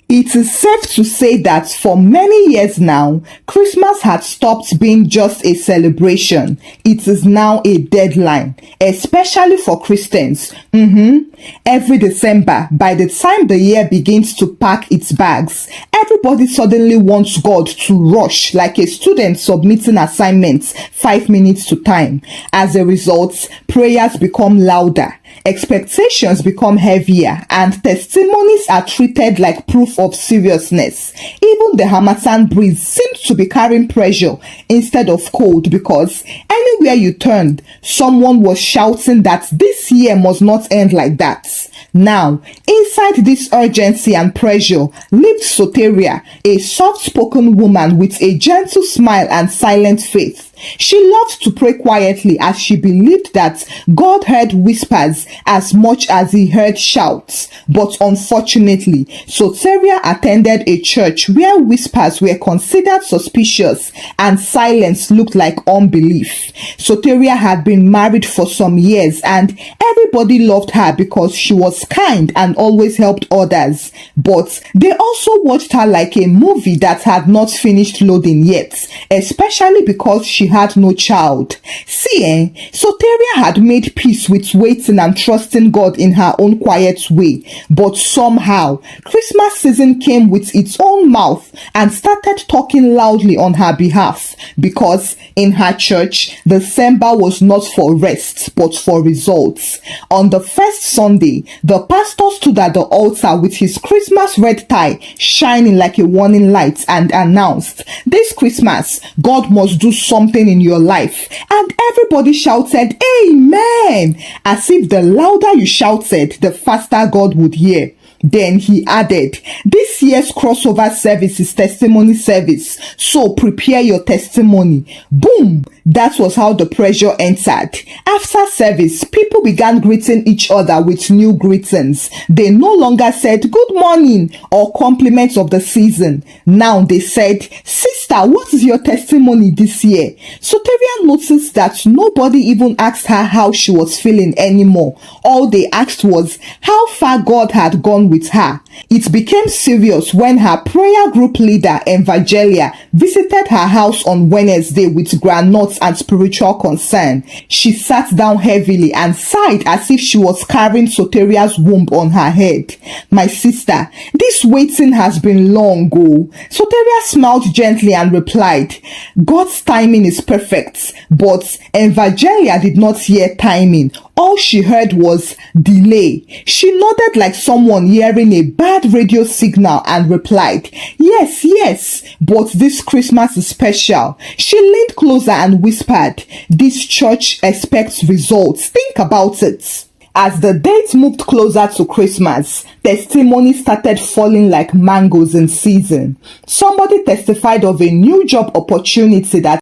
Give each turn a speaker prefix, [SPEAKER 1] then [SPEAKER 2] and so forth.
[SPEAKER 1] It is safe to say that for many years now, Christmas had stopped being just a celebration. It is now a deadline, especially for Christians. Every December, by the time the year begins to pack its bags, everybody suddenly wants God to rush like a student submitting assignments 5 minutes to time. As a result, prayers become louder, expectations become heavier, and testimonies are treated like proof of seriousness. Even the Harmattan breeze seems to be carrying pressure instead of cold, because anywhere you turned, someone was shouting that this year must not end like that. Now, inside this urgency and pressure lived Soteria, a soft-spoken woman with a gentle smile and silent faith. She loved to pray quietly, as she believed that God heard whispers as much as he heard shouts. But unfortunately, Soteria attended a church where whispers were considered suspicious and silence looked like unbelief. Soteria had been married for some years, and everybody loved her because she was kind and always helped others. But they also watched her like a movie that had not finished loading yet, especially because she had no child. See, Soteria had made peace with waiting and trusting God in her own quiet way. But somehow, Christmas season came with its own mouth and started talking loudly on her behalf, because in her church, December was not for rest, but for results. On the first Sunday, the pastor stood at the altar with his Christmas red tie shining like a warning light and announced, "This Christmas, God must do something in your life." And everybody shouted, "Amen!" as if the louder you shouted, the faster God would hear. Then he added, "This year's crossover service is testimony service, so prepare your testimony." Boom! That was how the pressure entered. After service, people began greeting each other with new greetings. They no longer said "good morning" or compliments of the season. Now they said, "Sister, what is your testimony this year?" Soteria noticed that nobody even asked her how she was feeling anymore. All they asked was how far God had gone with her. It became serious when her prayer group leader, Evangelia, visited her house on Wednesday with groundnuts and spiritual concern. She sat down heavily and sighed as if she was carrying Soteria's womb on her head. "My sister, this waiting has been long, oh." Soteria smiled gently and replied, "God's timing is perfect." But Evangelia did not hear timing. All she heard was delay. She nodded like someone hearing a bad radio signal and replied, yes, but this Christmas is special." She leaned closer and whispered, "This church expects results. Think about it." As the date moved closer to Christmas, testimonies started falling like mangoes in season. Somebody testified of a new job opportunity that